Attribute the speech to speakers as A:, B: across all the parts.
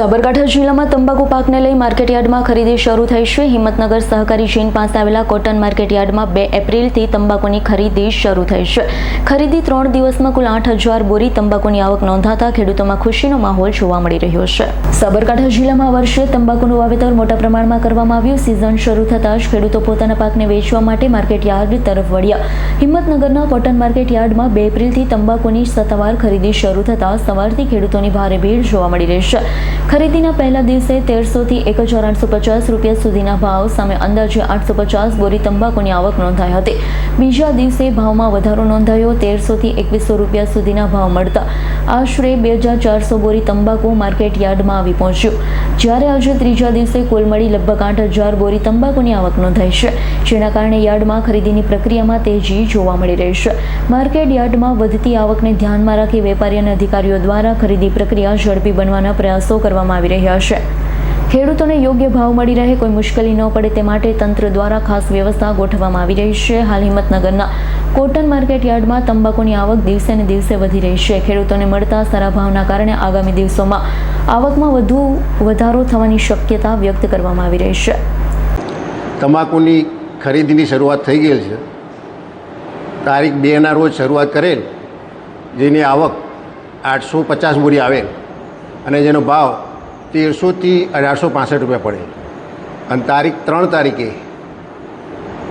A: સાબરકાંઠા જિલ્લામાં તંબાકુ પાકને લઈ માર્કેટયાર્ડમાં ખરીદી શરૂ થઈ છે। હિંમતનગર સહકારી ચેઇન પાસે આવેલા કોટન માર્કેટયાર્ડમાં 2 એપ્રિલથી તંબાકુની ખરીદી શરૂ થઈ છે। ખરીદી 3 દિવસમાં કુલ 8,000 બોરી તંબાકુની આવક નોંધાતા ખેડૂતોમાં ખુશીનો માહોલ જોવા મળી રહ્યો છે। સાબરકાંઠા જિલ્લામાં આ વર્ષે તંબાકુનું વાવેતર મોટા પ્રમાણમાં કરવામાં આવ્યું। સિઝન શરૂ થતાં જ ખેડૂતો પોતાના પાકને વેચવા માટે માર્કેટયાર્ડ તરફ વળ્યા। હિંમતનગરના કોટન માર્કેટયાર્ડમાં 2 એપ્રિલથી તંબાકુની સત્તાવાર ખરીદી શરૂ થતાં સવારથી ખેડૂતોની ભારે ભીડ જોવા મળી રહી છે। ખરીદીના પહેલા દિવસે 1300 થી 1,850 રૂપિયા સુધીના ભાવ સામે અંદાજે 850 બોરી તંબાકુની આવક નોંધાઈ હતી। બીજા દિવસે ભાવમાં વધારો નોંધાયો। 1300 થી 2100 રૂપિયા સુધીના ભાવ મળતા આશરે 2,400 બોરી તંબાકુ માર્કેટ યાર્ડમાં આવી પહોંચ્યું। જ્યારે આજે ત્રીજા દિવસે કુલ મળી લગભગ 8,000 બોરી તંબાકુની આવક નોંધાઈ છે, જેના કારણે યાર્ડમાં ખરીદીની પ્રક્રિયામાં તેજી જોવા મળી રહી છે। માર્કેટ યાર્ડમાં વધતી આવકને ધ્યાનમાં રાખી વેપારી અને અધિકારીઓ દ્વારા ખરીદી પ્રક્રિયા ઝડપી બનવાના પ્રયાસો કરવામાં આવી રહ્યા છે। ખેડૂતોને યોગ્ય ભાવ મળી રહે, કોઈ મુશ્કેલી ન પડે તે માટે તંત્ર દ્વારા ખાસ વ્યવસ્થા ગોઠવવામાં આવી રહી છે। હાલ હિંમતનગરના કોટન માર્કેટ યાર્ડમાં તંબાકુની આવક દિવસે ને દિવસે વધી રહી છે। ખેડૂતોને મળતા સારા ભાવના કારણે આગામી દિવસોમાં આવકમાં વધારો થવાની શક્યતા વ્યક્ત કરવામાં આવી રહી છે।
B: તમાકુની ખરીદીની શરૂઆત થઈ ગયેલ છે। તારીખ 2ના રોજ શરૂઆત કરેલ, જેની આવક 850 બોરી આવેલ અને જેનો ભાવ 1300 થી 1,865 રૂપિયા પડે। અને તારીખ 3 તારીખે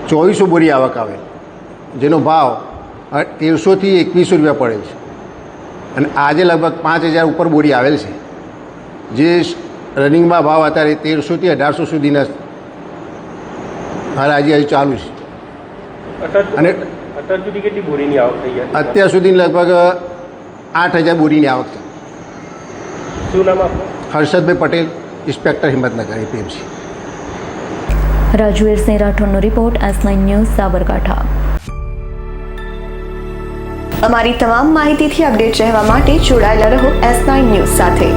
B: 2400 બોરી આવક આવે, જેનો ભાવ 1300 થી 2100 રૂપિયા પડે છે। અને આજે લગભગ 5,000 ઉપર બોરી આવેલ છે, જે રનિંગમાં ભાવ અત્યારે 1300 થી 1,800 સુધીના હાલ આજે ચાલુ છે। અને
C: અત્યાર સુધી કેટલી બોરીની આવક થઈ છે?
B: અત્યાર સુધી લગભગ 8,000 બોરીની આવક થઈ।
C: શું નામ આપનું?
B: Harshadbhai Patel, inspector Himmatnagar APMC.
A: રાજવીરસિંહ રાઠોડનો રિપોર્ટ, S9 ન્યૂઝ, સાબરકાંઠા।
D: અમારી તમામ માહિતીથી અપડેટ રહેવા માટે જોડાયેલા રહો S9 ન્યૂઝ સાથે।